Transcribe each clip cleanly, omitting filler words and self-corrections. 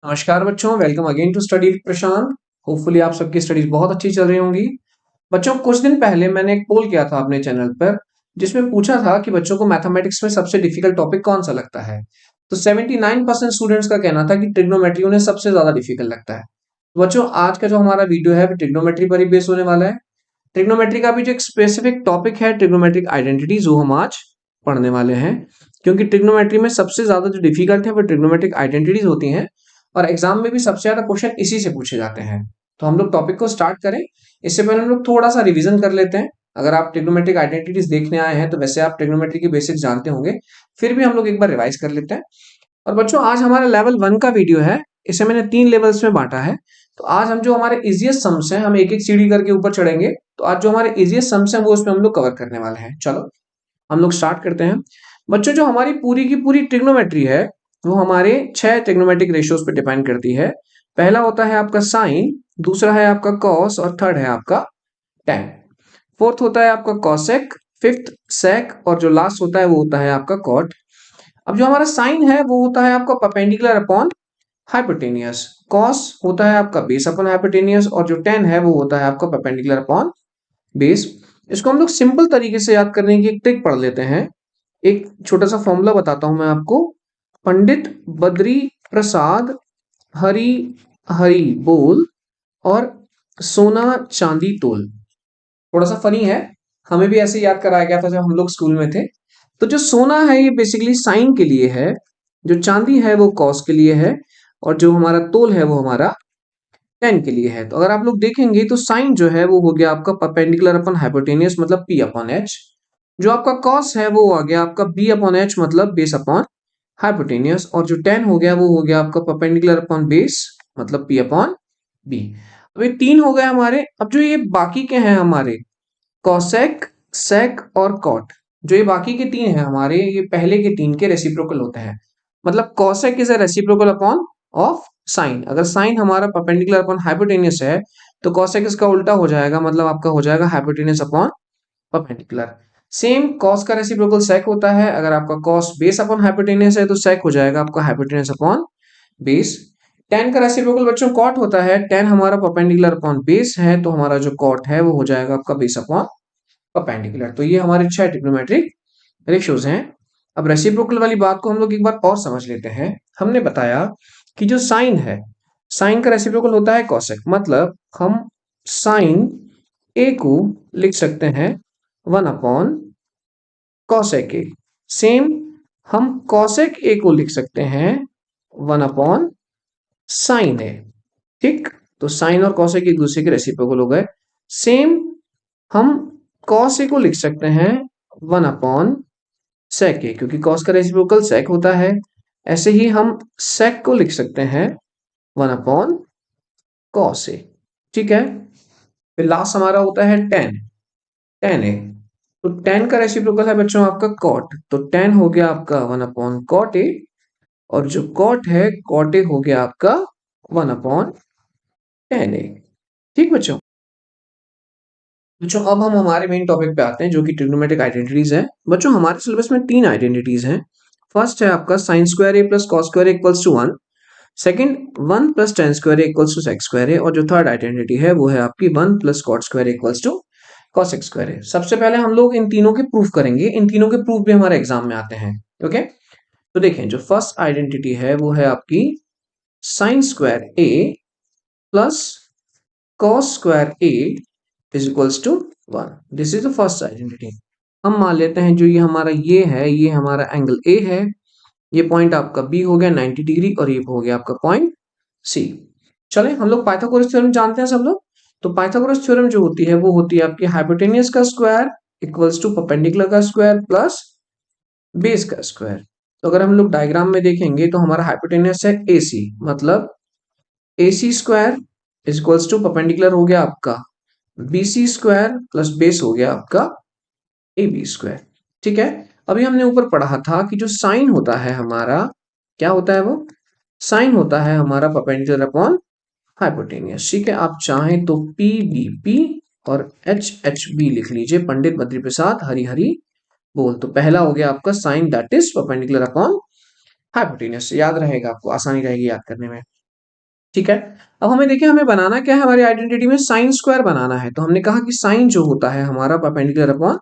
नमस्कार बच्चों, welcome again to study with Prashant. Hopefully आप सबकी स्टडीज बहुत अच्छी चल रही होंगी। बच्चों, कुछ दिन पहले मैंने एक पोल किया था अपने चैनल पर, जिसमें पूछा था कि बच्चों को मैथमेटिक्स में सबसे डिफिकल्ट टॉपिक कौन सा लगता है। तो 79% स्टूडेंट्स का कहना था कि ट्रिग्नोमेट्री उन्हें सबसे ज्यादा डिफिकल्ट लगता है। तो बच्चों, आज का जो हमारा वीडियो है वो ट्रिग्नोमेट्री पर ही बेस होने वाला है। ट्रिग्नोमेट्री का भी जो एक स्पेसिफिक टॉपिक है ट्रिग्नोमेट्रिक आइडेंटिटीज, वो हम आज पढ़ने वाले हैं। क्योंकि ट्रिग्नोमेट्री में सबसे ज्यादा जो डिफिकल्ट है वो ट्रिग्नोमेट्रिक आइडेंटिटीज होती हैं, और एग्जाम में भी सबसे ज्यादा क्वेश्चन इसी से पूछे जाते हैं। तो हम लोग टॉपिक को स्टार्ट करें, इससे पहले हम लोग थोड़ा सा रिवीजन कर लेते हैं। अगर आप ट्रिग्नोमेट्रिक आइडेंटिटीज देखने आए हैं तो वैसे आप ट्रिग्नोमेट्री के बेसिक्स जानते होंगे, फिर भी हम लोग एक बार रिवाइज कर लेते हैं। और बच्चों, आज हमारा लेवल 1 का वीडियो है। इसे मैंने 3 लेवल्स में बांटा है। तो आज हम जो हमारे इजीएस्ट सम्स हैं, हम एक एक सीढ़ी करके ऊपर चढ़ेंगे। तो आज जो हमारे इजीएस्ट सम्स हैं वो उसमें हम लोग कवर करने वाले हैं। चलो हम लोग स्टार्ट करते हैं। बच्चों, जो हमारी पूरी की पूरी ट्रिग्नोमेट्री है वो हमारे 6 ट्रिग्नोमेट्रिक रेशियोज पे डिपेंड करती है। पहला होता है आपका साइन, दूसरा है आपका कॉस, और थर्ड है आपका टैन। फोर्थ होता है आपका कॉसेक, फिफ्थ सेक, और जो लास्ट होता है वो होता है आपका कॉट। अब जो हमारा साइन है वो होता है आपका परपेंडिकुलर अपॉन हाइपोटेनियस, कॉस होता है आपका बेस अपॉन हाइपोटेनियस, और जो टैन है वो होता है आपका परपेंडिकुलर अपॉन बेस। इसको हम लोग सिंपल तरीके से याद करने की एक ट्रिक पढ़ लेते हैं। एक छोटा सा फॉर्मूला बताता हूं मैं आपको। पंडित बद्री प्रसाद हरी हरी बोल और सोना चांदी तोल। थोड़ा सा फनी है, हमें भी ऐसे याद कराया गया था जब हम लोग स्कूल में थे। तो जो सोना है ये बेसिकली साइन के लिए है, जो चांदी है वो कॉस के लिए है, और जो हमारा तोल है वो हमारा टेन के लिए है। तो अगर आप लोग देखेंगे तो साइन जो है वो हो गया आपका परपेंडिकुलर अपन हाइपोटेनियस मतलब पी अपॉन एच। जो आपका कॉस है वो आ गया आपका बी अपॉन एच मतलब बेस अपॉन हाइपोटेनियस, और जो टेन हो गया वो हो गया आपका परपेंडिकुलर अपॉन बेस मतलब पी अपॉन बी। अब ये 3 हो गए हमारे। अब जो ये बाकी के हैं हमारे कॉसेक, सेक और कॉट, जो ये बाकी के 3 हैं हमारे, ये पहले के 3 के रेसिप्रोकल होते हैं। मतलब cosec is a reciprocal upon of sine. अगर साइन हमारा परपेंडिकुलर अपॉन हाइपोटेनियस है तो कॉसेक इसका उल्टा हो जाएगा, मतलब आपका हो जाएगा hypotenuse upon perpendicular. Same cos का रेसिप्रोकल सेक होता है। अगर आपका कॉस बेस अपॉन हाइपोटेनियस है तो सेक हो जाएगा आपका हाइपोटेनियस अपॉन बेस। टेन का रेसिप्रोकल बच्चों कॉट होता है। टेन हमारा परपेंडिकुलर अपॉन बेस है तो हमारा जो कॉट है वो हो जाएगा आपका बेस अपॉन परपेंडिकुलर। तो ये हमारे 6 ट्रिग्नोमेट्रिक रेशियोज हैं। अब रेसिप्रोकल वाली बात को हम लोग एक बार और समझ लेते हैं। हमने बताया कि जो साइन है, साइन का रेसिप्रोकल होता है कॉसेक, मतलब हम साइन ए को लिख सकते हैं 1 अपॉन कॉसेक ए। सेम हम कॉसेक ए को लिख सकते हैं 1 अपॉन साइन ए। ठीक, तो साइन और कॉसेक एक दूसरे के रेसिप्रोकल हो गए। सेम हम कॉस ए को लिख सकते हैं 1 अपॉन सेक ए, क्योंकि कॉस का रेसिप्रोकल सेक होता है। ऐसे ही हम सेक को लिख सकते हैं 1 अपॉन कॉस ए। ठीक है, फिर लास्ट हमारा होता है टेन, टेन ए। तो टेन का रेसिप्रोकल है बच्चों आपका कॉट, तो टेन हो गया आपका 1 अपॉन कॉट ए, और जो कॉट है कॉट ए हो गया आपका 1 अपॉन टेन ए। ठीक बच्चों, बच्चों अब हम हमारे मेन टॉपिक पे आते हैं जो कि ट्रिग्नोमेट्रिक आइडेंटिटीज है। बच्चों, हमारे सिलेबस में 3 आइडेंटिटीज हैं। फर्स्ट है आपका sine square A plus cos square A equals to 1। Second 1 plus tan square A equals to sec square A, और जो थर्ड आइडेंटिटी है वो है आपकी 1 plus cot square A equals to cosec square A. सबसे पहले हम लोग इन तीनों के प्रूफ करेंगे। इन तीनों के प्रूफ भी हमारे एग्जाम में आते हैं। ओके, तो देखें, जो फर्स्ट आइडेंटिटी है वो है आपकी sine square A plus cos square A is equals to 1। This is the first identity. हम मान लेते हैं जो ये हमारा ये है, ये हमारा एंगल ए है, ये पॉइंट आपका बी हो गया 90 डिग्री, और ये हो गया आपका पॉइंट सी। चले हम लोग पाइथागोरस थ्योरम जानते हैं सब लोग। तो पाइथागोरस थ्योरम जो होती है वो होती है आपकी हाइपोटेनियस का स्क्वायर इक्वल्स टू परपेंडिकुलर का स्क्वायर प्लस बेस का स्क्वायर। तो अगर हम लोग डायग्राम में देखेंगे तो हमारा हाइपोटेनियस है AC, मतलब AC square is equals to perpendicular हो गया आपका BC स्क्वायर प्लस बेस हो गया आपका AB स्क्वायर। ठीक है, अभी हमने ऊपर पढ़ा था कि जो साइन होता है हमारा, क्या होता है वो साइन होता है हमारा परपेंडिकुलर अपॉन हाइपोटेनियस। ठीक है, आप चाहें तो PBP और HHB लिख लीजिए, पंडित बद्री प्रसाद हरी हरी बोल। तो पहला हो गया आपका sine that is perpendicular upon hypotenuse. याद रहेगा, आपको आसानी रहेगी याद करने में। ठीक है। अब हमें देखिए हमें बनाना क्या है, हमारी आइडेंटिटी में साइन स्क्वायर बनाना है। तो हमने कहा कि साइन जो होता है हमारा परपेंडिकुलर अपॉन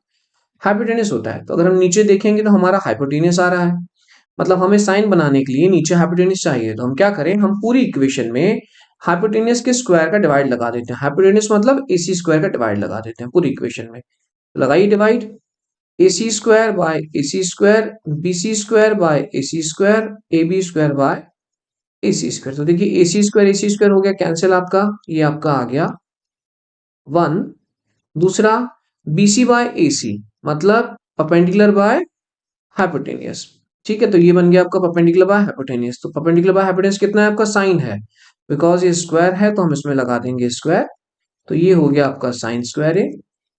हाइपोटेनस होता है। तो अगर हम नीचे देखेंगे तो हमारा हाइपोटेनस आ रहा है, मतलब हमें साइन बनाने के लिए नीचे हाइपोटेनस चाहिए। तो हम क्या करें, हम पूरी इक्वेशन में हाइपोटेनस के स्क्वायर का डिवाइड लगा देते हैं। हाइपोटेनस मतलब AC स्क्वायर का डिवाइड लगा देते हैं पूरी इक्वेशन में। तो लगाइए divide, AC square by AC square, BC square by AC square, AB square by AC square. तो देखिए AC स्क्वायर हो गया कैंसिल आपका, ये आपका आ गया 1। दूसरा BC बाय AC मतलब परपेंडिकुलर बाय हाइपोटेनियस। ठीक है, तो ये बन गया आपका परपेंडिकुलर बाय हाइपोटेनियस। तो परपेंडिकुलर बाय हाइपोटेनियस कितना है आपका, साइन है, बिकॉज ये स्क्वायर है तो हम इसमें लगा देंगे स्क्वायर। तो ये हो गया आपका साइन स्क्वायर ए।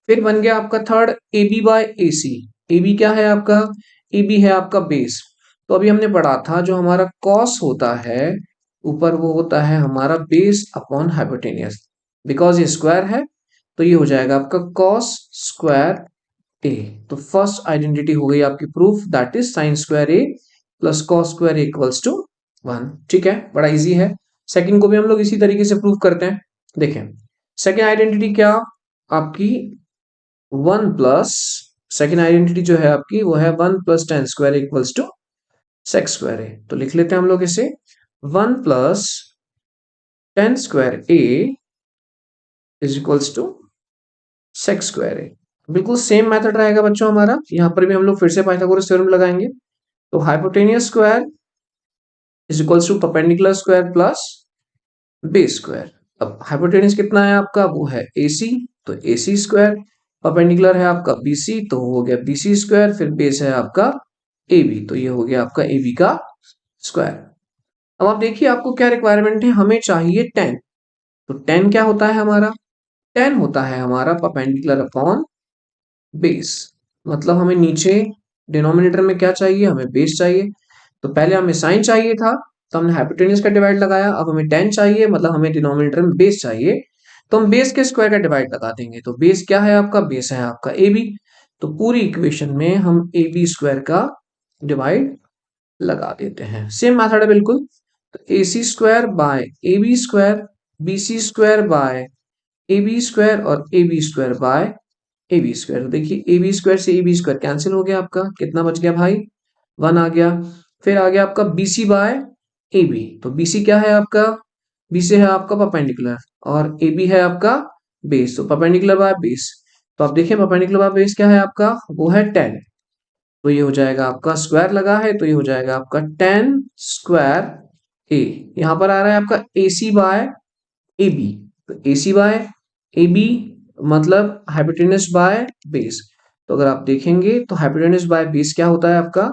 फिर बन गया आपका third AB by AC। AB क्या है आपका, AB है आपका बेस। तो अभी हमने पढ़ा था जो हमारा कॉस होता है ऊपर वो होता है हमारा बेस अपॉन हाइपोटेनियस। बिकॉज ये स्क्वायर है तो ये हो जाएगा आपका कॉस स्क्वायर ए। तो फर्स्ट आइडेंटिटी हो गई आपकी proof, that is sine square A plus cos square equals to 1। ठीक है, बड़ा इजी है। सेकंड को भी हम लोग इसी तरीके से प्रूव करते हैं। देखें सेकंड आइडेंटिटी क्या आपकी 1 प्लस, सेकंड आइडेंटिटी जो है आपकी वो है 1 plus tan square equals to sec square A. तो लिख लेते हैं हम लोग इसे 1 plus tan square A is equals to sec square A. बिल्कुल सेम मेथड रहेगा बच्चों हमारा, यहाँ पर भी हम लोग फिर से पाइथागोरस थ्योरम लगाएंगे। तो hypotenuse square is equals to perpendicular square plus base square. अब हाइपोटेनियस कितना है आपका, वो है AC, तो AC स्क्वायर। परपेंडिकुलर है आपका BC, तो हो गया BC स्क्वायर। फिर बेस है आपका AB, तो ये हो गया आपका AB का स्क्वायर। अब आप देखिए आपको क्या रिक्वायरमेंट है, हमें चाहिए 10। तो 10 क्या होता है हमारा, 10 होता है हमारा परपेंडिकुलर अपॉन बेस। मतलब हमें नीचे डिनोमिनेटर में क्या चाहिए, हमें बेस चाहिए। तो पहले हमें साइन चाहिए था तो हमने हाइपोटेन्यूज का डिवाइड लगाया। अब हमें 10 चाहिए, मतलब हमें डिनोमिनेटर में बेस चाहिए, तो हम बेस के स्क्वायर का डिवाइड लगा देंगे। तो बेस क्या है आपका, बेस है आपका AB। तो पूरी इक्वेशन में हम AB स्क्वायर का डिवाइड लगा देते हैं। सेम मेथड है बिल्कुल। तो AC square by AB square, BC square by AB square और AB square by AB square. देखिए AB स्क्वायर से AB स्क्वायर कैंसिल हो गया आपका, कितना बच गया भाई, 1 आ गया। फिर आ गया आपका BC बाय AB। तो BC क्या है आपका, BC है आपका परपेंडिकुलर और AB है आपका बेस। तो परपेंडिकुलर बाय बेस, तो आप देखिए परपेंडिकुलर बाय बेस क्या है आपका, वो है 10। तो ये हो जाएगा आपका स्क्वायर लगा है, तो ये हो जाएगा आपका 10 स्क्वायर ए। यहां पर आ रहा है आपका AC बाय AB। तो AC बाय AB मतलब हाइपोटेनस बाय बेस। तो अगर आप देखेंगे तो हाइपोटेनस बाय बेस क्या होता है आपका,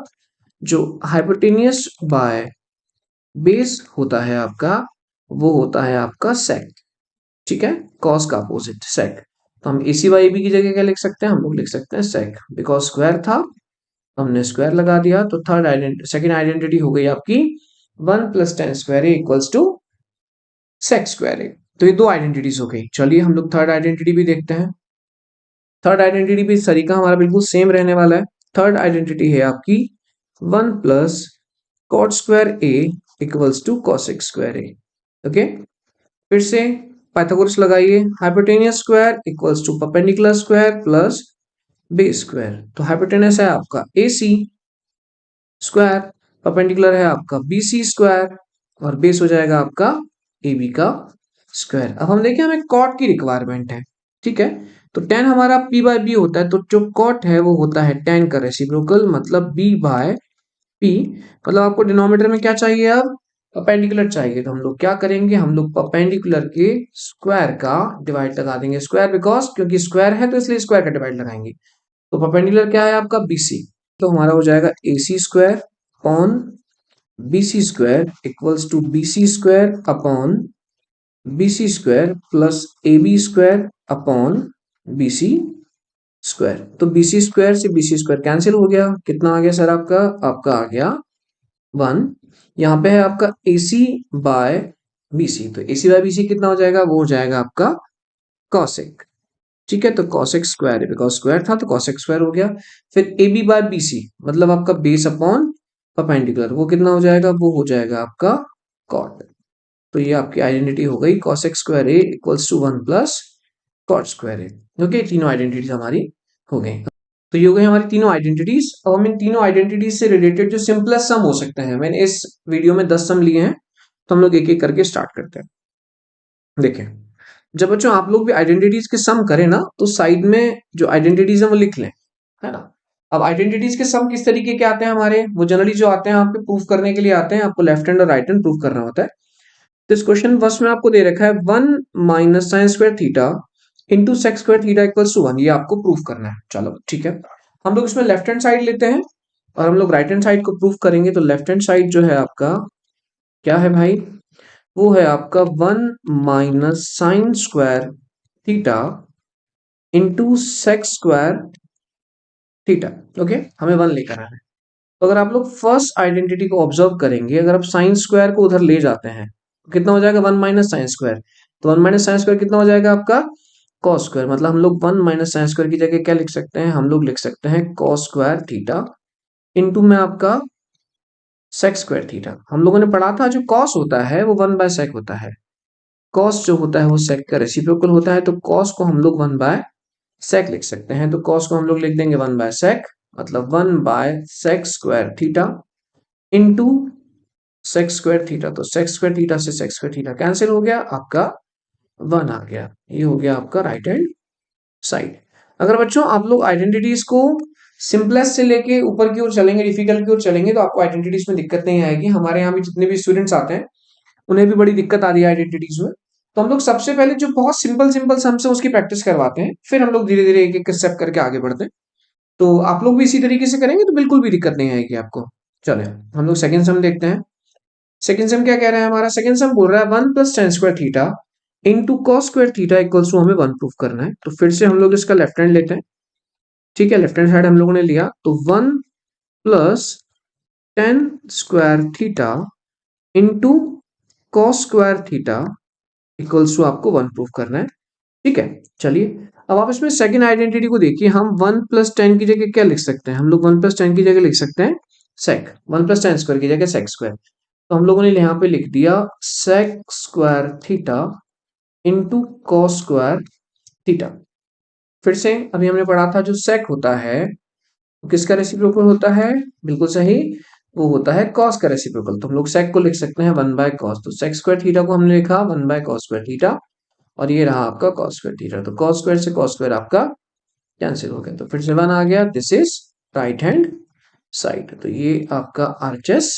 जो हाइपोटेनियस बाय बेस होता है आपका वो होता है आपका सेक। ठीक है, कॉस का अपोजिट सेक। तो हम AC बाय AB की जगह क्या लिख सकते हैं, हम लोग लिख सकते हैं सेक, बिकॉज स्क्वायर था हमने स्क्वायर लगा दिया। तो थर्ड आइडेंटिटी, सेकंड आइडेंटिटी हो गई आपकी 1 plus tan square A equals to sec square A. तो ये दो आइडेंटिटीज हो गई। चलिए हम लोग थर्ड आइडेंटिटी भी देखते हैं। थर्ड आइडेंटिटी भी तरीका हमारा बिल्कुल सेम रहने वाला है। थर्ड आइडेंटिटी है आपकी 1 plus cot square A equals to cosec square A. Okay, फिर से पाइथागोरस लगाइए, hypotenuse square equals to perpendicular square plus base square. तो हाइपोटेनस है आपका AC स्क्वायर, परपेंडिकुलर है आपका BC स्क्वायर और बेस हो जाएगा आपका AB का स्क्वायर। अब हम देखें हमें कॉट की रिक्वायरमेंट है। ठीक है, तो tan हमारा P बाय B होता है, तो जो कॉट है वो होता है tan का रेसिप्रोकल, मतलब B बाय P। मतलब आपको डिनोमिनेटर में क्या चाहिए, अब परपेंडिकुलर चाहिए। तो हम लोग क्या करेंगे, हम लोग परपेंडिकुलर के स्क्वायर का डिवाइड लगा देंगे। स्क्वायर बिकॉज क्योंकि स्क्वायर है तो इसलिए स्क्वायर का डिवाइड लगाएंगे। तो परपेंडिकुलर क्या है आपका BC, तो हमारा हो जाएगा AC square upon BC square equals to BC square upon BC square plus AB square upon BC square. तो BC स्क्वायर से BC स्क्वायर कैंसिल हो गया, कितना आ गया सर आपका, आपका आ गया 1। यहाँ पे है आपका AC बाय BC, तो AC बाय BC कितना हो जाएगा, वो हो जाएगा आपका कॉसेक। ठीक है, तो कॉसेक स्क्वायर है, बिकॉज स्क्वायर था तो कॉसेक स्क्वायर हो गया। फिर AB बाय BC मतलब आपका बेस अपॉन परपेंडिकुलर, वो कितना हो जाएगा, वो हो जाएगा आपका कॉट। तो ये आपकी आइडेंटिटी हो गई cos x square A equals to 1 plus cot square A. Okay, तीनों आइडेंटिटीज हमारी हो गई। तो ये हो गई हमारी तीनों आइडेंटिटीज। अब हम इन तीनों आइडेंटिटीज से रिलेटेड जो सिंपलेस्ट सम हो सकते हैं, मैंने इस वीडियो में 10 सम लिए हैं, तो हम लोग एक एक करके स्टार्ट करते हैं। देखिए, जब बच्चों आप लोग भी आइडेंटिटीज के सम करें ना, तो साइड में जो आइडेंटिटीज है वो लिख लें, है ना। अब आइडेंटिटीज के सम किस तरीके के आते हैं हमारे, वो जनरली जो आते हैं आपके प्रूफ करने के लिए आते हैं, आपको लेफ्ट हैंड और राइट हैंड प्रूफ करना होता है। तो इस क्वेश्चन फर्स्ट में आपको दे रखा है 1 minus sine square theta into sec square theta equals to 1, ये आपको प्रूफ करना है। चलो ठीक है, हम लोग इसमें लेफ्ट हैंड साइड लेते हैं और हम लोग राइट हैंड साइड को प्रूफ करेंगे। तो लेफ्ट हैंड साइड जो है आपका क्या है भाई, वो है आपका 1 minus sine square theta into sec square theta. Okay, हमें 1 लेकर आना है। तो अगर आप लोग फर्स्ट आइडेंटिटी को ऑब्जर्व करेंगे, अगर आप साइन स्क्वायर को उधर ले जाते हैं तो कितना हो जाएगा 1 माइनस साइन स्क्वायर। तो 1 माइनस साइन स्क्वायर कितना हो जाएगा आपका कॉस स्क्वायर। मतलब हम लोग 1 माइनस साइन स्क्वायर की जगह क्या लिख सकते हैं, हम लोग लिख सकते हैं कॉस स्क्वायर थीटा इंटू में आपका सेक स्क्वायर थीटा। हम लोगों ने पढ़ा था जो कॉस होता है वो 1 बाय सेक होता है। कॉस जो होता है वो सेक का रेसिप्रोकल होता है, तो कॉस को हम लोग 1 बाय सेक लिख सकते हैं। तो कॉस को हम लोग लिख देंगे 1 बाय सेक, मतलब 1 by sec square theta into sec square theta. तो सेक्स स्क्वायर थीटा से सेक्स स्क्वायर थीटा कैंसिल हो गया, आपका 1 आ गया। ये हो गया आपका राइट हैंड साइड। अगर बच्चों आप लोग आइडेंटिटीज को सिंपलेस्ट से लेके ऊपर की ओर चलेंगे, डिफिकल्ट की ओर चलेंगे, तो आपको आइडेंटिटीज में दिक्कत नहीं आएगी। हमारे यहाँ भी जितने भी स्टूडेंट्स आते हैं उन्हें भी बड़ी दिक्कत आ रही है आइडेंटिटीज में। तो हम लोग सबसे पहले जो बहुत सिंपल सिंपल सम्स है उसकी प्रैक्टिस करवाते हैं, फिर हम लोग धीरे धीरे एक एक स्टेप करके आगे बढ़ते हैं। तो आप लोग भी इसी तरीके से करेंगे तो बिल्कुल भी दिक्कत नहीं आएगी आपको। चले हम लोग सेकंड सम देखते हैं। सेकंड सम क्या कह रहा है हमारा, सेकंड सम बोल रहा है 1 plus tan square theta into cos square theta equals to हमें 1 प्रूफ करना है। तो फिर से हम लोग इसका लेफ्ट हैंड लेते हैं। ठीक है, लेफ्ट हैंड साइड हम लोगों ने लिया, तो 1 plus tan square theta into cos square theta equals to आपको 1 प्रूफ करना है। ठीक है, चलिए अब आप इसमें सेकंड आइडेंटिटी को देखिए। हम 1 प्लस टेन की जगह क्या लिख सकते हैं, हम लोग 1 प्लस टेन की जगह लिख सकते हैं सेक, 1 प्लस टेन स्क्वायर की जगह सेक स्क्वायर। तो हम लोगों ने यहाँ पे लिख दिया sec square theta into cos square theta. फिर से अभी हमने पढ़ा था जो सेक होता है वो किसका रेसिप्रोकल होता है, बिल्कुल सही, वो होता है कॉस का रेसिप्रोकल। तो हम लोग सेक को लिख सकते हैं 1 बाय कॉस। तो सेक स्क्वायर थीटा को हमने लिखा 1 बाय कॉस स्क्वायर थीटा, और ये रहा आपका कॉस स्क्वायर थीटा। तो कॉस स्क्वायर से कॉस स्क्वायर आपका कैंसिल हो गया, तो फिर से 1 आ गया। This is right hand side. तो ये आपका आरएचएस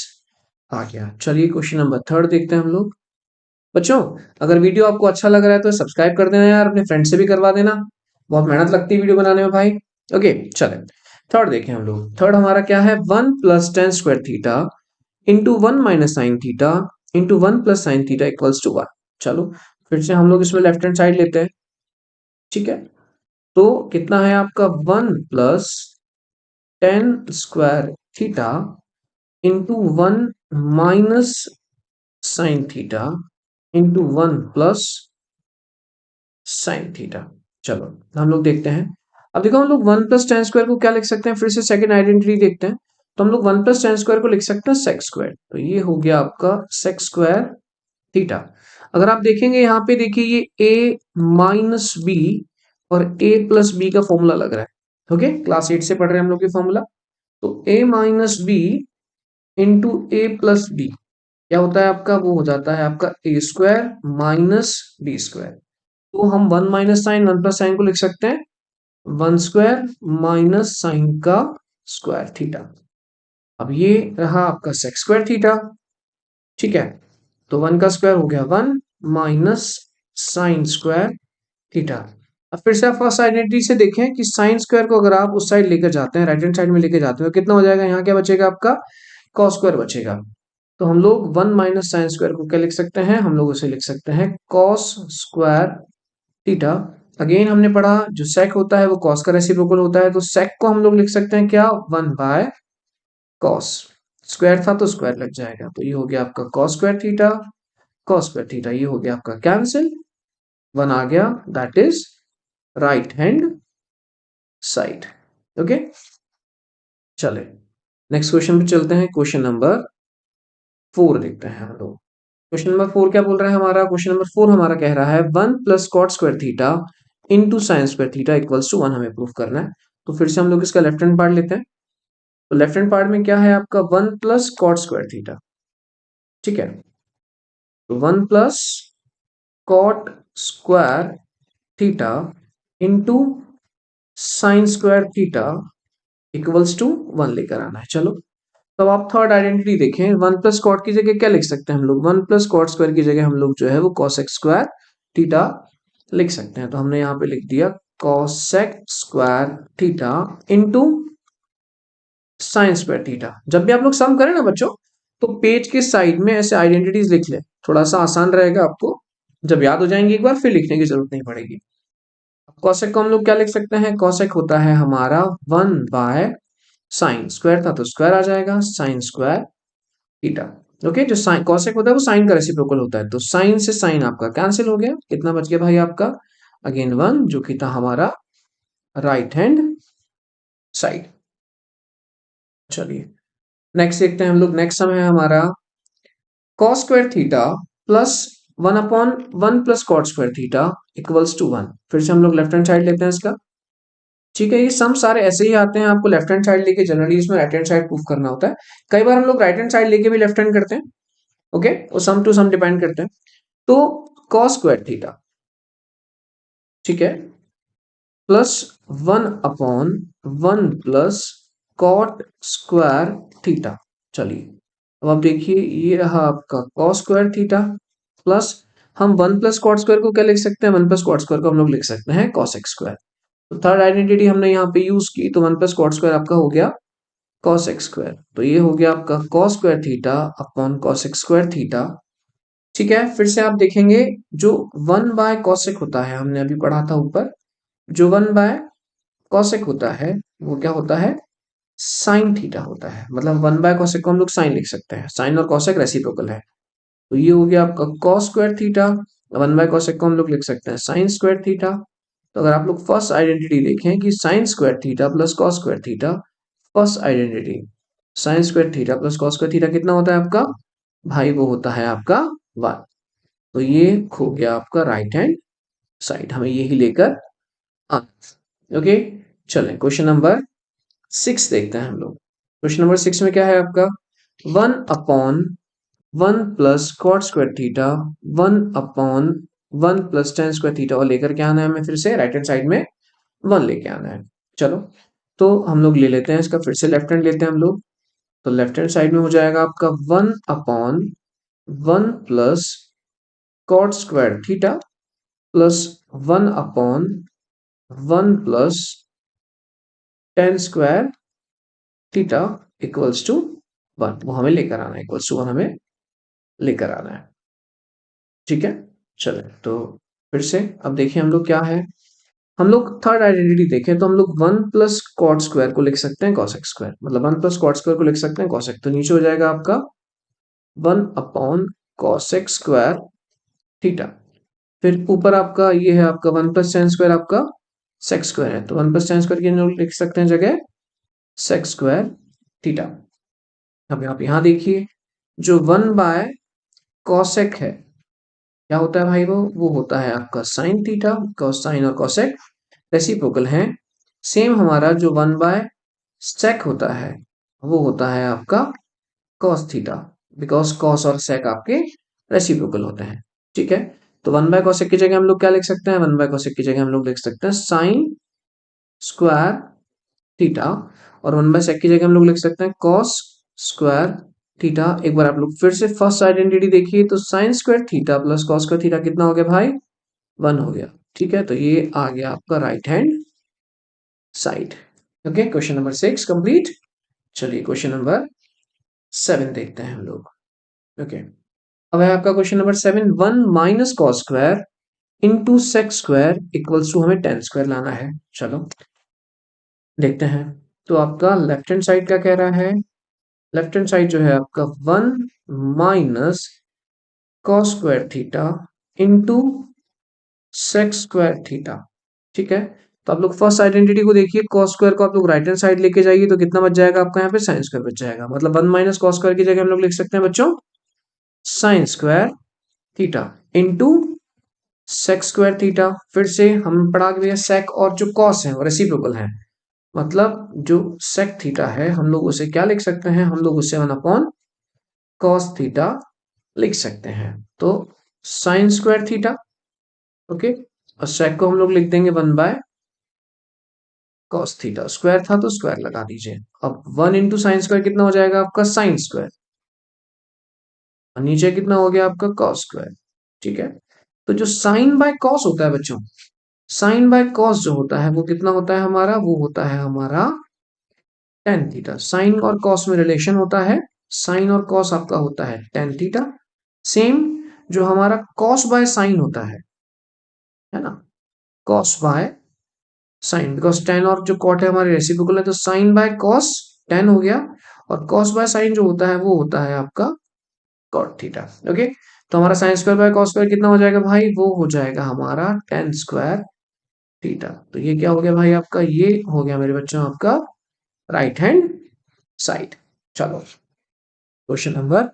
आ गया। चलिए क्वेश्चन नंबर थर्ड देखते हैं हम लोग। बच्चों अगर वीडियो आपको अच्छा लग रहा है तो सब्सक्राइब कर देना यार, अपने फ्रेंड से भी करवा देना, बहुत मेहनत लगती है वीडियो बनाने में भाई। ओके चले थर्ड देखें हम लोग। थर्ड हमारा क्या है, 1 plus tan square theta into 1 minus sine theta into 1 plus sine theta equals to 1। चलो फिर से हम लोग इसमें लेफ्ट हैंड साइड लेते हैं। ठीक है, तो कितना है आपका 1 plus tan square theta into 1 minus sine theta into 1 plus sine theta. चलो हम लोग देखते हैं। अब देखो हम लोग 1 प्लस टेन स्क्वायर को क्या लिख सकते हैं, फिर से सेकंड आइडेंटिटी देखते हैं। तो हम लोग 1 प्लस टेन स्क्वायर को लिख सकते हैं सेक स्क्वायर। तो ये हो गया आपका सेक स्क्वायर थीटा। अगर आप देखेंगे यहाँ पे देखिए ये ए माइनस बी और ए प्लस बी का फॉर्मूला लग रहा है। ओके, क्लास 8 से पढ़ रहे हैं हम लोग ये फॉर्मूला। तो ए minus B into A plus B क्या होता है आपका, वो हो जाता है आपका ए स्क्वायर माइनस बी स्क्वायर। तो हम 1 माइनस साइन 1 प्लस साइन को लिख सकते हैं 1 स्क्वायर माइनस साइन का स्क्वायर थीटा। अब ये रहा आपका सेक स्क्वायर थीटा। ठीक है, तो 1 का स्क्वायर हो गया 1 माइनस साइन स्क्वायर थीटा। अब फिर से आप फर्स्ट आइडेंटिटी से देखें कि साइन स्क्वायर को अगर आप उस साइड लेकर जाते हैं, राइट हैंड साइड में लेकर जाते हैं, तो कितना हो जाएगा, यहाँ क्या बचेगा आपका कॉस स्क्वायर बचेगा। तो हम लोग 1 माइनस साइन स्क्वायर को क्या लिख सकते हैं, हम लोग उसे लिख सकते हैं कॉस स्क्वायर थीटा। अगेन हमने पढ़ा जो सेक होता है वो कॉस का रेसिप्रोकल होता है, तो सेक को हम लोग लिख सकते हैं क्या 1 बाय कॉस। स्क्वायर था तो स्क्वायर लग जाएगा, तो ये हो गया आपका cos square theta. Cos square theta ये हो गया आपका कैंसिल, 1 आ गया, that is right hand side. Okay चले नेक्स्ट क्वेश्चन पे चलते हैं। क्वेश्चन नंबर 4 देखते हैं हम लोग। क्वेश्चन नंबर 4 क्या बोल रहा है हमारा? क्वेश्चन नंबर 4 हमारा कह रहा है 1 plus cot square theta into sine square theta equals to 1 हमें प्रूफ करना है। तो फिर से हम लोग इसका लेफ्ट हैंड पार्ट लेते हैं। तो लेफ्ट हैंड पार्ट में क्या है आपका? 1 प्लस कॉट स्क्वायर थीटा। ठीक है, तो 1 plus cot square theta into sine square theta equals to 1 लेकर आना है। चलो, तो आप थर्ड आइडेंटिटी देखें। 1 प्लस कॉट की जगह क्या लिख सकते हैं हम लोग? 1 प्लस कॉट स्क्वायर की जगह हम लोग जो है वो कॉसेक स्क्वायर थीटा लिख सकते हैं। तो हमने यहाँ पे लिख दिया cosec square theta into sine square theta. जब भी आप लोग सम करें ना बच्चों, तो पेज के साइड में ऐसे आइडेंटिटीज लिख ले, थोड़ा सा आसान रहेगा आपको। जब याद हो जाएंगे एक बार फिर लिखने की जरूरत नहीं पड़ेगी। कॉसेक को हम लोग क्या लिख सकते हैं? कॉसेक होता है हमारा 1 बाय साइन, स्क्वायर था तो स्क्वायर आ जाएगा, साइन स्क्वायर थीटा। ओके, जो साइन कॉसेक होता है वो साइन का रेसिप्रोकल होता है, तो साइन से साइन आपका कैंसिल हो गया। कितना बच गया भाई आपका? अगेन 1, जो कि था हमारा राइट हैंड साइड। चलिए नेक्स्ट देखते हैं हम लोग। नेक्स्ट सम है हमारा cos square theta plus 1 upon 1 plus cot square theta equals to 1। फिर से हम लोग लेफ्ट हैंड साइड लेते हैं इसका। ठीक है, ये सम सारे ऐसे ही आते हैं, आपको लेफ्ट हैंड साइड लेके जनरली इसमें राइट हैंड साइड प्रूफ करना होता है। कई बार हम लोग राइट हैंड साइड लेके भी लेफ्ट हैंड करते हैं। ओके, वो सम टू सम डिपेंड करते हैं। तो कॉस स्क्वायर थीटा, ठीक है, plus 1 upon 1 plus cot square theta. चलिए, अब आप देखिए ये रहा आपका कॉस स्क्वायर थीटा प्लस हम 1 प्लस कॉट स्क्वायर को क्या लिख सकते हैं? 1 प्लस कॉट स्क्वायर को हम लोग लिख सकते हैं कॉसेक स्क्वायर। तो थर्ड आइडेंटिटी हमने यहाँ पे यूज की, तो 1 प्लस कॉट स्क्वायर आपका हो गया कॉसेक स्क्वायर। तो ये हो गया आपका cos square theta upon cosec square theta. ठीक है, फिर से आप देखेंगे जो 1 बाय कॉसेक होता है, हमने अभी पढ़ा था ऊपर, जो 1 बाय कॉसेक होता है वो क्या होता है? साइन थीटा होता है। मतलब 1 बाय कॉसेक को हम लोग साइन लिख सकते हैं, साइन और कॉसेक रेसिप्रोकल है। तो ये हो गया आपका cos square theta, 1 bye cosec को हम लोग लिख सकते हैं साइन स्क्वायर थीटा। तो अगर आप लोग फर्स्ट आइडेंटिटी देखें कि sign square theta plus cos square theta, first identity sign square theta plus cos square theta कितना होता है आपका? भाई वो होता है आपका 1। तो ये हो गया आपका राइट हैंड साइड, हमें यही लेकर आना। ओके, चलें क्वेश्चन नंबर 6 देखते हैं हम लोग। क्वेश्चन नंबर 6 में क्या है आपका? 1 upon 1 plus cot square theta 1 upon 1 plus tan square theta, और लेकर के आना है हमें फिर से राइट हैंड साइड में 1 लेके आना है। चलो, तो हम लोग ले लेते हैं इसका, फिर से लेफ्ट हैंड लेते हैं हम लोग। तो लेफ्ट हैंड साइड में हो जाएगा आपका 1 upon 1 plus cot square theta plus 1 upon 1 plus tan square theta equals to 1। वो हमें लेकर आना है, इक्वल्स टू 1 हमें लेकर आना है। ठीक है, चले तो फिर से अब देखिए हम लोग क्या है। हम लोग थर्ड आइडेंटिटी देखें तो हम लोग 1 प्लस कॉट स्क्वायर को लिख सकते हैं कॉसेक स्क्वायर, मतलब 1 प्लस कॉट स्क्वायर को लिख सकते हैं कॉसेक। तो नीचे हो जाएगा आपका 1 अपॉन कॉसेक स्क्वायर थीटा। फिर ऊपर आपका ये है आपका 1 प्लस टेन स्क्वायर आपका सेक स्क्वायर है, तो 1 प्लस टेन स्क्वायर की हम लोग लिख सकते हैं जगह सेक स्क्वायर थीटा। अब आप यहाँ देखिए जो 1 बाय कॉसेक है क्या होता है भाई? वो होता है आपका साइन थीटा। कॉस साइन और कॉसेक रेसिप्रोकल हैं। सेम हमारा जो 1 बाय सेक होता है वो होता है आपका कॉस थीटा, बिकॉज कॉस और सेक आपके रेसिप्रोकल होते हैं। ठीक है, तो 1 बाय कॉसेक की जगह हम लोग क्या लिख सकते हैं? 1 बाय कॉसेक की जगह हम लोग लिख सकते हैं साइन स्क्वायर थीटा, और 1 बाय सेक की जगह हम लोग लिख सकते हैं कॉस स्क्वायर थीटा। एक बार आप लोग फिर से फर्स्ट आइडेंटिटी देखिए, तो sign square theta plus cos square theta कितना हो गया भाई? 1 हो गया। ठीक है, तो ये आ गया आपका right hand side. Okay, question number 6 complete. चलिए क्वेश्चन नंबर 7 देखते हैं हम लोग। ओके, अब है आपका question number 7। 1 minus cos square into sec square equals to हमें टेन स्क्वायर लाना है। चलो देखते हैं। तो आपका लेफ्ट हैंड साइड क्या कह रहा है? लेफ्ट हैंड साइड जो है आपका 1 minus cos square theta into sec square theta. ठीक है, तो आप लोग फर्स्ट आइडेंटिटी को देखिए, कॉस स्क्वायर को आप लोग राइट हैंड साइड लेके जाइए तो कितना बच जाएगा आपका? यहाँ पे साइन स्क्वायर बच जाएगा। मतलब 1 माइनस कॉस स्क्वायर की जगह हम लोग लिख सकते हैं बच्चों sine square theta into sec square theta. फिर से हम पढ़ा के भैया सेक और जो कॉस है वो रेसिप्रोकल है, मतलब जो सेक थीटा है हम लोग उसे क्या लिख सकते हैं, हम लोग उसे 1 अपॉन कॉस थीटा लिख सकते हैं। तो साइन स्क्वायर थीटा, ओके, और सेक को हम लोग लिख देंगे 1 बाय कॉस थीटा। स्क्वायर था तो स्क्वायर लगा दीजिए। अब 1 इंटू साइन स्क्वायर कितना हो जाएगा आपका साइन स्क्वायर, और नीचे कितना हो गया आपका कॉस स्क्वायर। ठीक है, तो जो साइन बाय कॉस होता है बच्चों, साइन बाय कॉस जो होता है वो कितना होता है हमारा, वो होता है हमारा टेन थीटा। साइन और कॉस में रिलेशन होता है, साइन और कॉस आपका होता है टेन थीटा। सेम जो हमारा कॉस बाय साइन होता है ना, cos by sine, because ten और जो कॉट है हमारे रेसिप्रोकल है, तो साइन बाय कॉस टेन हो गया, और कॉस बाय साइन जो होता है वो होता है आपका कॉट थीटा। ओके, तो हमारा sine square by cos square कितना हो जाएगा भाई, वो हो जाएगा हमारा टेन स्क्वायर थीटा। तो ये क्या हो गया भाई आपका, ये हो गया मेरे बच्चों आपका राइट हैंड साइड। चलो क्वेश्चन नंबर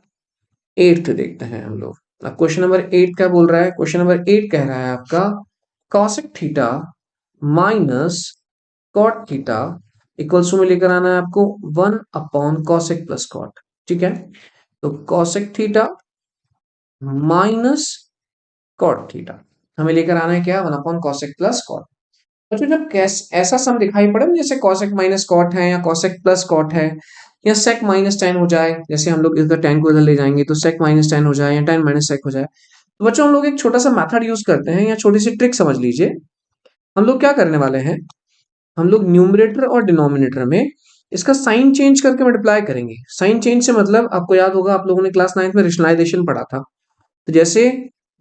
8 देखते हैं हम लोग। अब क्वेश्चन नंबर 8 क्या बोल रहा है, क्वेश्चन नंबर 8 कह रहा है आपका cosec theta minus cot theta equals to में लेकर आना है आपको 1 अपॉन कॉसेक प्लस कॉट। ठीक है, तो cosec theta minus cot theta हमें लेकर आना है क्या, 1 अपॉन कॉसेक प्लस कॉट। तो जब कैस ऐसा सम दिखाई पड़े ना, जैसे कॉसेक माइनस कॉट है या कॉसेक प्लस कॉट है या सेक माइनस टेन हो जाए, जैसे हम लोग इधर टेन को इधर ले जाएंगे तो सेक माइनस टेन हो जाए या टेन माइनस सेक हो जाए, तो बच्चों हम लोग एक छोटा सा मेथड यूज करते हैं या छोटी सी ट्रिक समझ लीजिए। हम लोग क्या करने वाले हैं, हम लोग न्यूमरेटर और डिनोमिनेटर में इसका साइन चेंज करके मल्टीप्लाई करेंगे। साइन चेंज से मतलब आपको याद होगा, आप लोगों ने क्लास 9 में रेशनलाइजेशन पढ़ा था, तो जैसे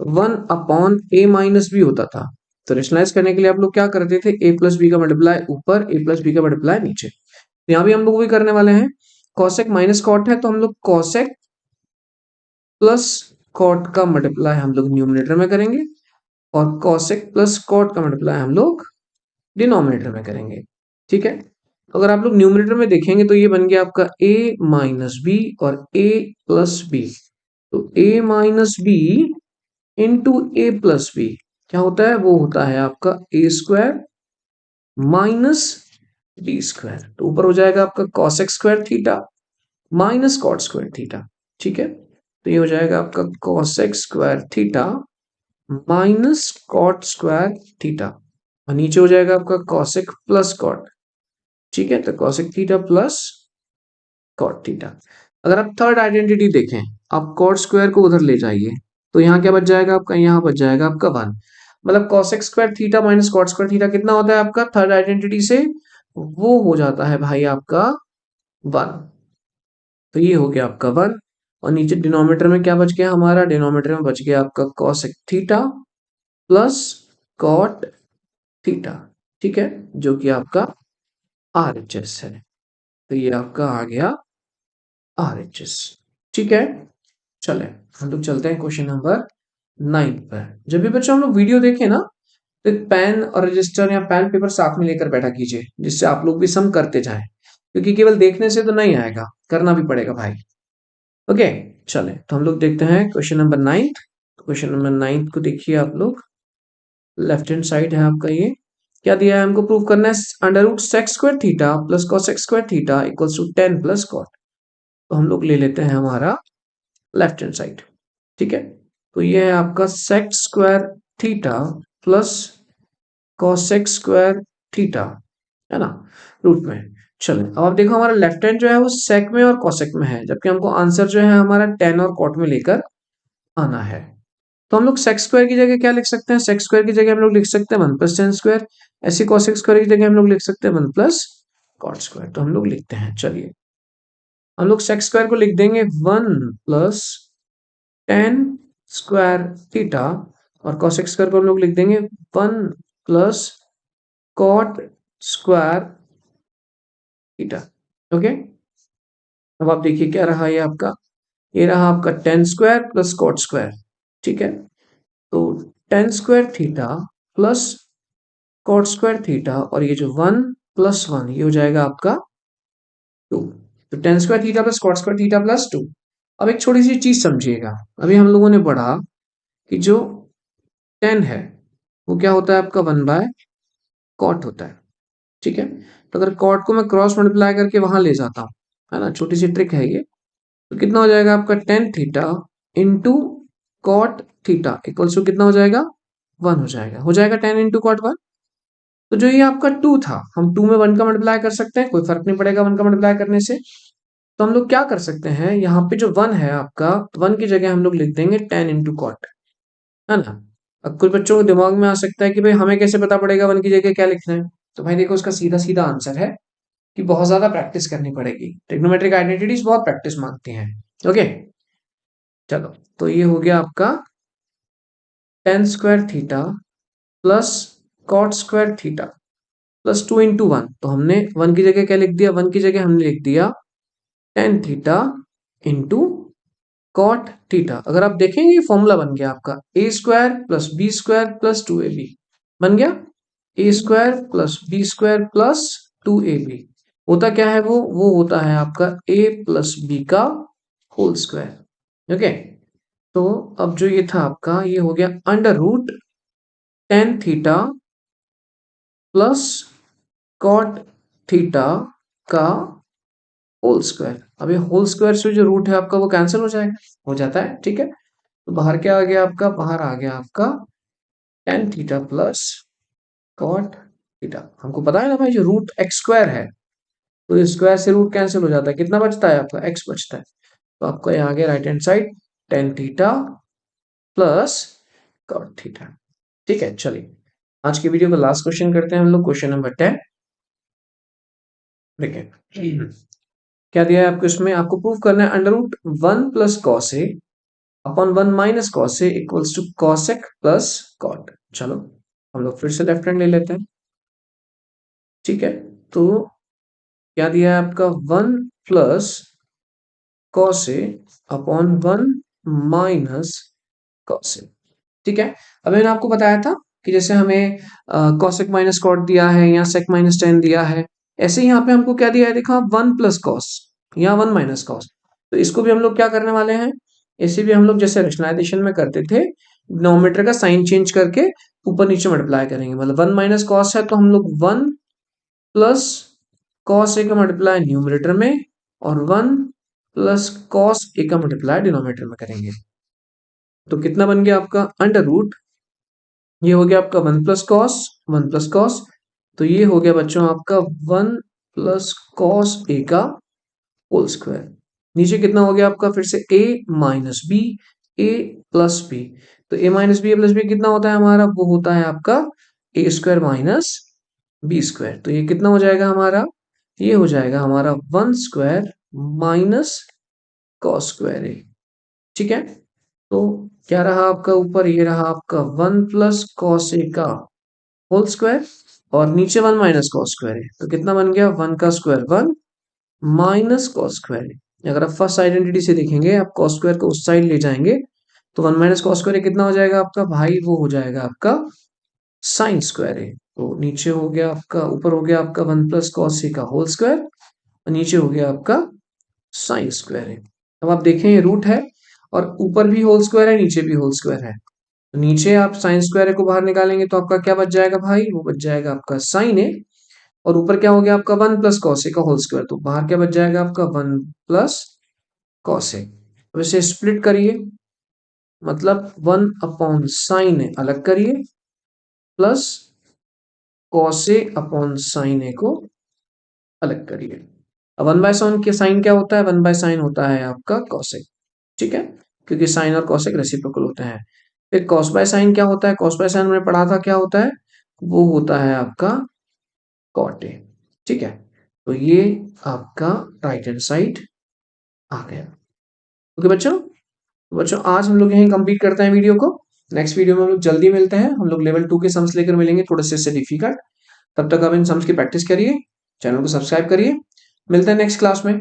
1 अपॉन a माइनस बी होता था, तो रेशनलाइज करने के लिए आप लोग क्या करते थे, a प्लस बी का मल्टीप्लाई ऊपर, a प्लस बी का मल्टीप्लाई नीचे। तो यहाँ भी हम लोग वही करने वाले हैं। कॉसेक माइनस कॉट है तो हम लोग कॉसेक प्लस कॉट का मल्टीप्लाई हम लोग न्यूमरेटर में करेंगे, और कॉसेक प्लस कॉट का मल्टीप्लाई हम लोग डिनोमिनेटर में करेंगे। ठीक है, अगर आप लोग न्यूमरेटर में देखेंगे तो ये बन गया आपका a माइनस बी और a प्लस बी। तो a minus B into A plus B क्या होता है, वो होता है आपका ए स्क्वायर माइनस बी स्क्वायर। तो ऊपर हो जाएगा आपका cosec square theta minus cot square theta. ठीक है, तो ये हो जाएगा आपका cosec square theta minus cot square theta, और नीचे हो जाएगा आपका कॉसेक प्लस कॉट। ठीक है, तो cosec theta plus cot theta. अगर आप थर्ड आइडेंटिटी देखें, आप कॉट स्क्वायर को उधर ले जाइए, तो यहाँ क्या बच जाएगा आपका, यहाँ बच जाएगा आपका 1। मतलब cosec square theta minus cot square theta कितना होता है आपका थर्ड आइडेंटिटी से, वो हो जाता है भाई आपका 1। तो ये हो गया आपका 1, और नीचे डिनोमिनेटर में क्या बच गया हमारा, डिनोमिनेटर में बच गया आपका cosec theta plus cot theta. ठीक है, जो कि आपका RHS है। तो ये आपका आ गया RHS। ठीक है, चले हम लोग चलते हैं क्वेश्चन नंबर 9 पर। जब भी बच्चों हम लोग वीडियो देखें ना, तो पेन और रजिस्टर या पेन पेपर साथ में लेकर बैठा कीजिए, जिससे आप लोग भी सम करते जाएं, क्योंकि केवल देखने से तो नहीं आएगा, करना भी पड़ेगा भाई। ओके, चले तो हम लोग देखते हैं क्वेश्चन नंबर 9। क्वेश्चन नंबर 9 को देखिए आप लोग, लेफ्ट हैंड साइड है आपका। ये क्या दिया है हमको, प्रूव करना है under root sec square theta plus cosec square theta equals to 10 plus cot. तो हम लोग ले लेते हैं हमारा लेफ्ट हैंड साइड। ठीक है, तो ये है आपका sec square theta plus cosec square theta, है ना, रूट में। चलो अब आप देखो हमारा लेफ्ट हैंड जो है वो सेक में और कॉसेक में है, जबकि हमको आंसर जो है हमारा टेन और कॉट में लेकर आना है। तो हम लोग सेक स्क्वायर की जगह क्या लिख सकते हैं, सेक स्क्वायर की जगह हम लोग लिख सकते हैं 1 प्लस टेन स्क्वायर। ऐसे कॉसेक स्क्वायर की जगह हम लोग लिख सकते हैं 1 प्लस कॉट स्क्वायर। तो हम लोग लिखते हैं, चलिए हम लोग सेक स्क्वायर को लिख देंगे 1 प्लस टेन स्क्वायर थीटा, और कॉसेक स्क्वायर को हम लोग लिख देंगे 1 plus cot square theta. Okay, अब आप देखिए क्या रहा ये आपका, ये रहा आपका tan square plus cot square. ठीक है, तो tan square theta plus cot square theta, और ये जो 1 प्लस 1 ये हो जाएगा आपका 2। तो tan square theta plus cot square theta plus 2। अब एक छोटी सी चीज समझिएगा, अभी हम लोगों ने पढ़ा कि जो 10 है वो क्या होता है आपका 1/cot होता है, ठीक है। तो अगर कॉट को मैं क्रॉस मल्टीप्लाई करके वहां ले जाता हूँ, है ना, छोटी सी ट्रिक है ये, तो कितना हो जाएगा आपका 10 theta into cot theta equals to कितना हो जाएगा 1 हो जाएगा 10 इंटू कॉट 1। तो जो ये आपका 2 था, हम 2 में 1 का मल्टीप्लाई कर सकते हैं, कोई फर्क नहीं पड़ेगा 1 का मल्टीप्लाई करने से। तो हम लोग क्या कर सकते हैं, यहाँ पे जो 1 है आपका, 1 की जगह हम लोग लिख देंगे 10 इंटू कॉट, है ना। अब कुछ बच्चों को दिमाग में आ सकता है कि भाई हमें कैसे पता पड़ेगा 1 की जगह क्या लिखना है। तो भाई देखो, उसका सीधा सीधा आंसर है कि बहुत ज्यादा प्रैक्टिस करनी पड़ेगी। ट्रिग्नोमेट्रिक आइडेंटिटीज बहुत प्रैक्टिस मांगती हैं। ओके, चलो, तो ये हो गया आपका tan square theta plus cot square theta plus 2 into 1। तो हमने 1 की जगह क्या लिख दिया, 1 की जगह हमने लिख दिया 10 थीटा इंटू कॉट थीटा। अगर आप देखेंगे ये फॉर्मूला बन गया आपका ए square plus b square plus 2ab बन गया। A square plus b square plus 2ab होता क्या है, वो होता है आपका a प्लस बी का होल स्क्वायर। ओके, तो अब जो ये था आपका, ये हो गया under root 10 theta plus cot theta का होल स्क्वायर। अब ये होल स्क्वायर से जो रूट है आपका वो कैंसिल हो जाएगा, हो जाता है, ठीक है। तो बाहर क्या आ गया आपका, बाहर आ गया आपका 10 थीटा प्लस कॉट थीटा। हमको पता है ना भाई, जो रूट एक्स स्क्वायर है, तो स्क्वायर से रूट कैंसिल हो जाता है, कितना बचता है आपका एक्स बचता है। तो आपका यहाँ आ गया right hand side 10 theta plus cot theta. ठीक है, चलिए आज की वीडियो का लास्ट क्वेश्चन करते हैं हम लोग, क्वेश्चन नंबर 10। देखिए क्या दिया है आपको, इसमें आपको प्रूव करना है under root 1 plus cos A upon 1 minus cos A equals to cosec plus cot. चलो हम लोग फिर से लेफ्ट हैंड ले लेते हैं, ठीक है। तो क्या दिया है आपका 1 plus cos A upon 1 minus cos ए, ठीक है। अब मैंने आपको बताया था कि जैसे हमें कॉसेक माइनस कॉट दिया है या सेक माइनस टेन दिया है, ऐसे ही यहाँ पे हमको क्या दिया है, देखो 1 प्लस कॉस या 1 माइनस कॉस। तो इसको भी हम लोग क्या करने वाले हैं, इसे भी हम लोग जैसे रेशनलाइजेशन में करते थे, डिनोमिनेटर का साइन चेंज करके ऊपर नीचे मल्टीप्लाई करेंगे। मतलब 1 माइनस कॉस है तो हम लोग 1 प्लस कॉस ए का मल्टीप्लाई न्यूमरेटर में और 1 प्लस कॉस ए का मल्टीप्लाई डिनोमिनेटर में करेंगे। तो कितना बन गया आपका अंडर रूट, ये हो गया आपका 1 प्लस कॉस, 1 प्लस कॉस, तो ये हो गया बच्चों आपका 1 प्लस कॉस ए का होल स्क्वायर। नीचे कितना हो गया आपका, फिर से a minus B, A plus B. तो a minus B plus B कितना होता है हमारा, वो होता है आपका ए स्क्वायर माइनस बी स्क्वायर। तो ये कितना हो जाएगा हमारा, ये हो जाएगा हमारा 1 स्क्वायर माइनस कॉस स्क्वायर ए, ठीक है। तो क्या रहा आपका ऊपर, ये रहा आपका 1 प्लस कॉस ए का होल स्क्वायर और नीचे 1 माइनस कॉस स्क्वायर है। तो कितना बन गया, 1 का स्क्वायर 1 माइनस कॉस स्क्वायर है। अगर आप फर्स्ट आइडेंटिटी से देखेंगे, आप कॉस स्क्वायर को उस साइड ले जाएंगे तो 1 माइनस कॉस स्क्वायर कितना हो जाएगा आपका भाई, वो हो जाएगा आपका साइन स्क्वायर है। तो नीचे हो गया आपका, ऊपर हो गया आपका 1 प्लस कॉस ए का होल स्क्वायर और नीचे हो गया आपका साइन स्क्वायर है। अब आप देखें ये रूट है और ऊपर भी होल स्क्वायर है, नीचे भी होल स्क्वायर है। तो नीचे आप साइन स्क्वायर को बाहर निकालेंगे तो आपका क्या बच जाएगा भाई, वो बच जाएगा आपका साइन ए। और ऊपर क्या हो गया आपका 1 प्लस कॉस ए का होल स्क्वायर, तो बाहर क्या बच जाएगा आपका 1 प्लस कॉस ए। अब इसे स्प्लिट करिए, मतलब 1 अपॉन साइन ए अलग करिए plus cos A upon sine ए को अलग करिए। अब 1 बाय साइन के साइन क्या होता है, 1 बाय साइन होता है आपका कॉसेक, ठीक है, क्योंकि साइन और कॉसेक रेसिप्रोकल होते हैं। फिर कॉस बाय साइन क्या होता है, कॉस बाय साइन हमने पढ़ा था क्या होता है, वो होता है आपका कॉट ए, ठीक है। तो ये आपका राइट हैंड साइड आ गया। ओके बच्चों, तो बच्चों आज हम लोग यहीं कंप्लीट करते हैं वीडियो को। नेक्स्ट वीडियो में हम लोग जल्दी मिलते हैं, हम लोग लेवल 2 के सम्स लेकर मिलेंगे, थोड़े से डिफिकल्ट। तब तक आप इन सम्स की प्रैक्टिस करिए, चैनल को सब्सक्राइब करिए, मिलते हैं नेक्स्ट क्लास में।